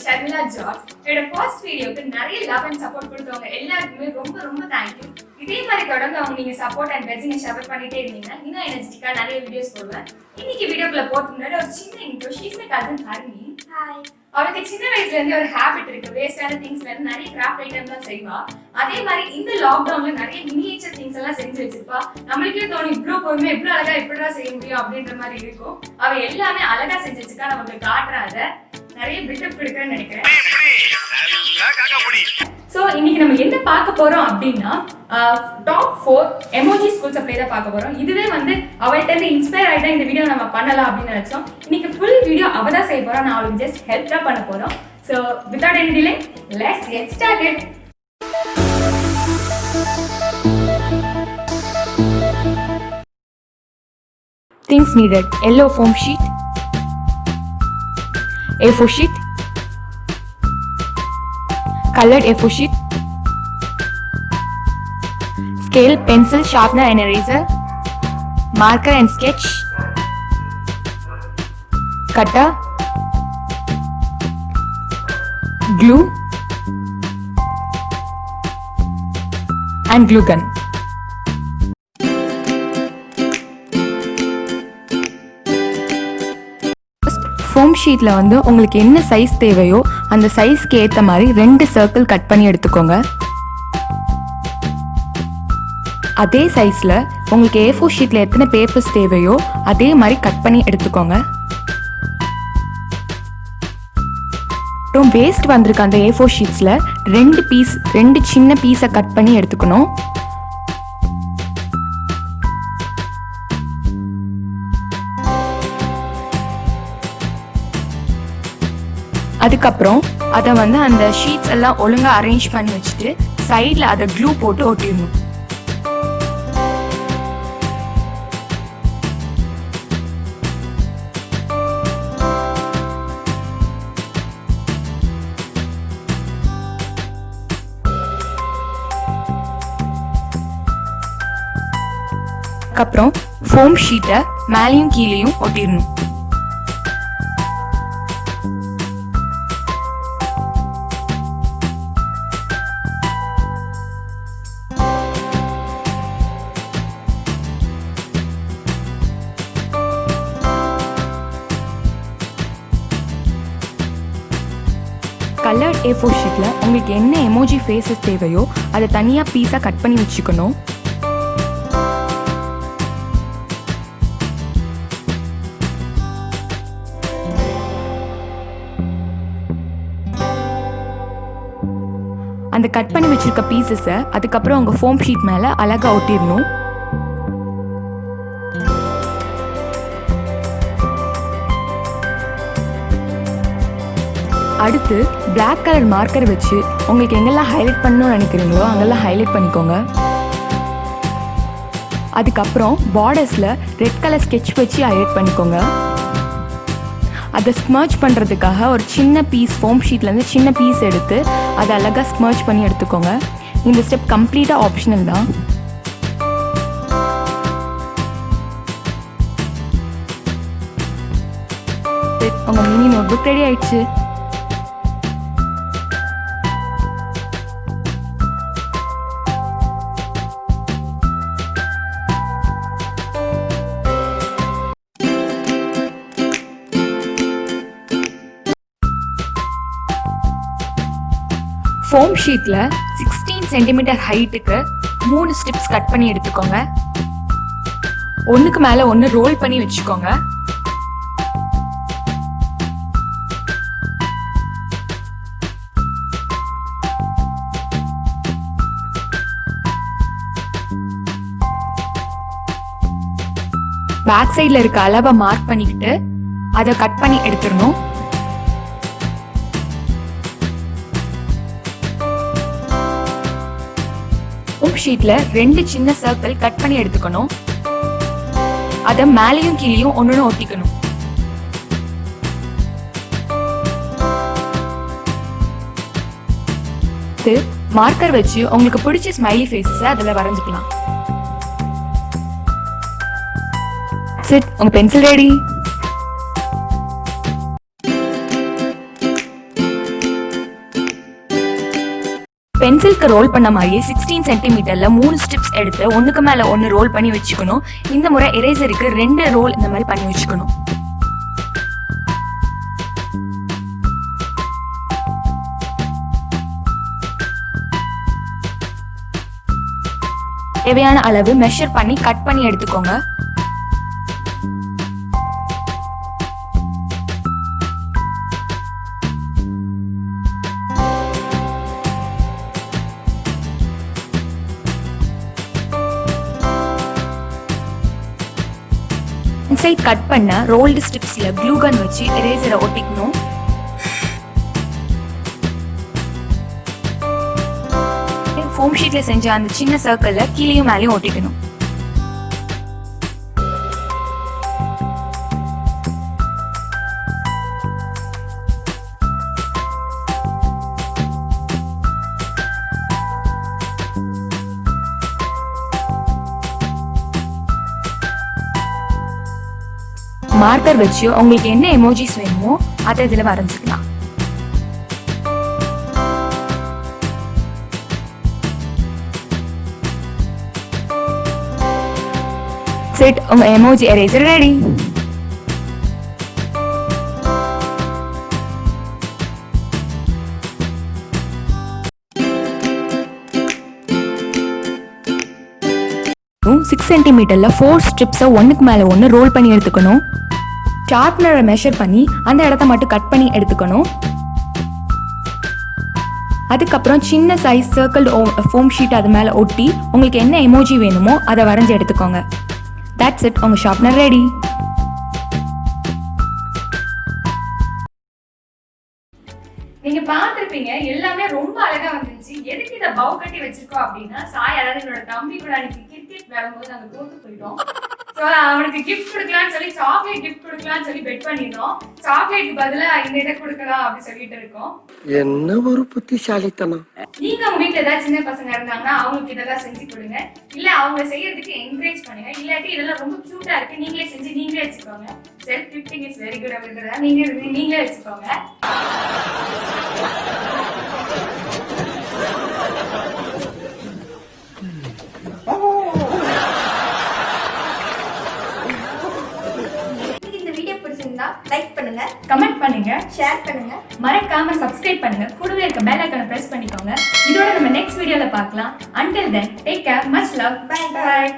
sharmilageorge. என்னோட first வீடியோக்கு நிறைய லவ் அண்ட் சப்போர்ட் கொடுத்தவங்க எல்லாருக்குமே ரொம்ப தேங்க்யூ. இதே மாதிரி தொடர்ந்து அவங்க நீங்க சப்போர்ட் அண்ட் பிளெஸிங்கை ஷேர் பண்ணிட்டே இருந்தீங்கன்னா இன்னும் எனர்ஜெட்டிக்கா நிறைய வீடியோஸ் போடுவேன். இன்னைக்கு வீடியோக்குள்ள போறதுக்கு முன்னாடி ஒரு சின்ன இன்ட்ரோ. ஷீஸ் மை கசின் ஹர்மி. ஹாய். அவளுக்கு சின்ன வயசுல இருந்து ஒரு ஹேபிட் இருக்கு. வேஸ்டான திங்ஸ்ல இருந்து நிறைய கிராஃப்ட் ஐட்டம் தான் செய்வா. அதே மாதிரி இந்த லாக்டவுன்ல நிறைய மினியேச்சர் திங்ஸ் எல்லாம் செஞ்சு வச்சிருப்பா. நம்மளுக்கே தோணும் இவ்வளவு பொறுமையா இவ்வளவு அழகா எப்படிடா செய்ய முடியும் அப்படின்ற மாதிரி இருக்கும். அவ எல்லாமே அழகா செஞ்சு வச்சிருக்கா. நான் உங்களுக்கு காட்டுறாத நிறைய பில்டப் கொடுக்குறேன்னு நினைக்கிறேன். ஸோ இன்னைக்கு நம்ம என்ன பார்க்க போறோம் அப்படின்னா டாப் 4 எமோஜி ஸ்கூல் சப்ளை தான் பார்க்க போறோம். இதுவே வந்து அவள்கிட்ட இருந்து இன்ஸ்பயர் ஆகிட்டா இந்த வீடியோ நம்ம பண்ணலாம் அப்படின்னு நினைச்சோம். இன்னைக்கு ஃபுல் வீடியோ அவ தான் செய்ய போறோம். நான் அவளுக்கு ஜஸ்ட் ஹெல்ப் தான் பண்ண போறோம். So without any delay let's get started. Things needed: yellow foam sheet, A4 sheet, colored A4 sheet, scale, pencil, sharpener and eraser, marker and sketch, cutter, glue and glue gun. Foam ஷீட்டில் வந்து உங்களுக்கு என்ன size தேவையோ அந்த சைஸ்க்கு ஏற்ற மாதிரி 2 circle cut பண்ணி எடுத்துக்கோங்க. அதே சைஸில் உங்களுக்கு A4 ஷீட்டில் எத்தனை பேப்பர்ஸ் தேவையோ அதே மாதிரி கட் பண்ணி எடுத்துக்கோங்க. அப்புறம் வேஸ்ட் வந்திருக்க அந்த A4 ஷீட்ஸில் 2 சின்ன பீஸை கட் பண்ணி எடுத்துக்கணும். அதுக்கப்புறம் அதை வந்து அந்த ஷீட்ஸ் எல்லாம் ஒழுங்காக அரேஞ்ச் பண்ணி வச்சுட்டு சைடில் அதை க்ளூ போட்டு ஒட்டிடணும். அதுக்கப்புறம் ஃபோம் ஷீட்டை மேலேயும் கீழேயும் ஒட்டிடணும். கலர்ட் A4 ஷீட்டில் உங்களுக்கு என்ன எமோஜி ஃபேஸஸ் தேவையோ அதை தனியாக பீஸாக கட் பண்ணி வச்சுக்கணும். அந்த கட் பண்ணி வச்சிருக்க பீசஸை அதுக்கப்புறம் உங்கள் ஃபோம் ஷீட் மேலே அழகாக ஒட்டிடணும். அடுத்து பிளாக் கலர் மார்க்கர் வச்சு உங்களுக்கு எங்கெல்லாம் ஹைலைட் பண்ணணும்னு நினைக்கிறீங்களோ அங்கெல்லாம் ஹைலைட் பண்ணிக்கோங்க. அதுக்கப்புறம் பார்டர்ஸில் ரெட் கலர் ஸ்கெட்ச் வச்சு ஹைலைட் பண்ணிக்கோங்க. அதை ஸ்மர்ச் பண்ணுறதுக்காக ஒரு சின்ன பீஸ் ஃபோம் ஷீட்லேருந்து சின்ன பீஸ் எடுத்து அதை அழகாக ஸ்மர்ச் பண்ணி எடுத்துக்கோங்க. இந்த ஸ்டெப் கம்ப்ளீட்டாக ஆப்ஷனல் தான். உங்கள் மினி நோட் புக் ரெடி ஆயிடுச்சு. ஃபோம் ஷீட்டில் 16 சென்டிமீட்டர் ஹைட்டுக்கு 3 ஸ்ட்ரிப்ஸ் கட் பண்ணி எடுத்துக்கோங்க. ஒன்றுக்கு மேலே ஒன்று ரோல் பண்ணி வச்சுக்கோங்க. பேக் சைடில் இருக்க அளவை மார்க் பண்ணிக்கிட்டு அதை கட் பண்ணி எடுத்துடணும். ஷீட்ல 2 சின்ன சர்க்கிள் கட் பண்ணி எடுத்துக்கணும். அதை மேலேயும் கீழேயும் ஒன்னு ஒட்டிக்கணும். மார்க்கர் வச்சு உங்களுக்கு பிடிச்ச ஸ்மைலி ஃபேஸஸ் அதுல வரைஞ்சுக்கலாம். உங்க பென்சில் ரெடி. பென்சிலுக்கு ரோல் பண்ண மாதிரியே 16 சென்டிமீட்டரில் 3 ஸ்ட்ரிப்ஸ் எடுத்து ஒன்றுக்கு மேலே ஒன்று ரோல் பண்ணி வச்சுக்கணும். இந்த முறை எரேசருக்கு 2 ரோல் இந்த மாதிரி பண்ணி வச்சுக்கணும். தேவையான அளவு மெஷர் பண்ணி கட் பண்ணி எடுத்துக்கோங்க. இன்சைட் கட் பண்ண ரோல்டு ஸ்ட்ரிப்ஸ்ல க்ளூ கன் வச்சு எரேசரை ஒட்டிக்கணும். ஃபோம் ஷீட்ல செஞ்ச அந்த சின்ன சர்க்கிள்ல கீழேயும் மேலேயும் ஒட்டிக்கணும். மார்க்கர் வச்சு உங்களுக்கு என்ன எமோஜிஸ் வேணுமோ அதை இதுல வரைஞ்சிக்கலாம். செட் உங்க எமோஜி எரேசர் ரெடி. சிக்ஸ் சென்டிமீட்டர்ல 4 ஸ்ட்ரிப்ஸை ஒன்றுக்கு மேலே ஒன்று ரோல் பண்ணி எடுத்துக்கணும். ஷார்ப்னரை மெஷர் பண்ணி அந்த இடத்த மட்டும் கட் பண்ணி எடுத்துக்கணும். அதுக்கப்புறம் சின்ன சைஸ் சர்க்கிள் ஃபோம் ஷீட் அது மேலே ஒட்டி உங்களுக்கு என்ன எமோஜி வேணுமோ அதை வரைஞ்சி எடுத்துக்கோங்க. That's it, உங்க ஷார்ப்னர் ரெடி. நீங்க பார்த்திருப்பீங்க, எல்லாமே ரொம்ப அழகா வந்துருச்சு. எதுக்கு இதை பவு கட்டி வச்சிருக்கோம் அப்படின்னா, சாய் அதாவது என்னோட தம்பி கூட அன்னைக்கு கிரிக்கெட் விளையாடும்போது நாங்க தோத்து போயிட்டோம். ஸோ அவனுக்கு கிஃப்ட் கொடுக்கலாம்னு சொல்லி சாக்லேட் கிஃப்ட் கொடுக்கலாம்னு சொல்லி பெட் பண்ணிருந்தோம். சாக்லேட்டுக்கு பதிலா இந்த இதை கொடுக்கலாம் அப்படின்னு சொல்லிட்டு இருக்கோம். என்ன ஒரு புத்திசாலித்தனம். நீங்க உங்க வீட்டுல ஏதாவது சின்ன பசங்க இருந்தாங்கன்னா அவங்களுக்கு இதெல்லாம் செஞ்சு கொடுங்க. இல்ல அவங்க செய்யறதுக்கு என்கரேஜ் பண்ணுங்க. இல்லாட்டி இதெல்லாம் ரொம்ப கியூட்டா இருக்கு, நீங்களே செஞ்சு நீங்களே வச்சுக்கோங்க. Self gifting is very good அப்படின்றத நீங்களே வச்சுக்கோங்க. லைக் பண்ணுங்க, கமெண்ட் பண்ணுங்க, ஷேர் பண்ணுங்க, மறக்காம சப்ஸ்கிரைப் பண்ணுங்க. கூடவே இருக்க பெல் ஐகானை பிரஸ் பண்ணிக்கோங்க. இதோட நம்ம நெக்ஸ்ட் வீடியோல பார்க்கலாம். Until then, take care, much love, bye bye.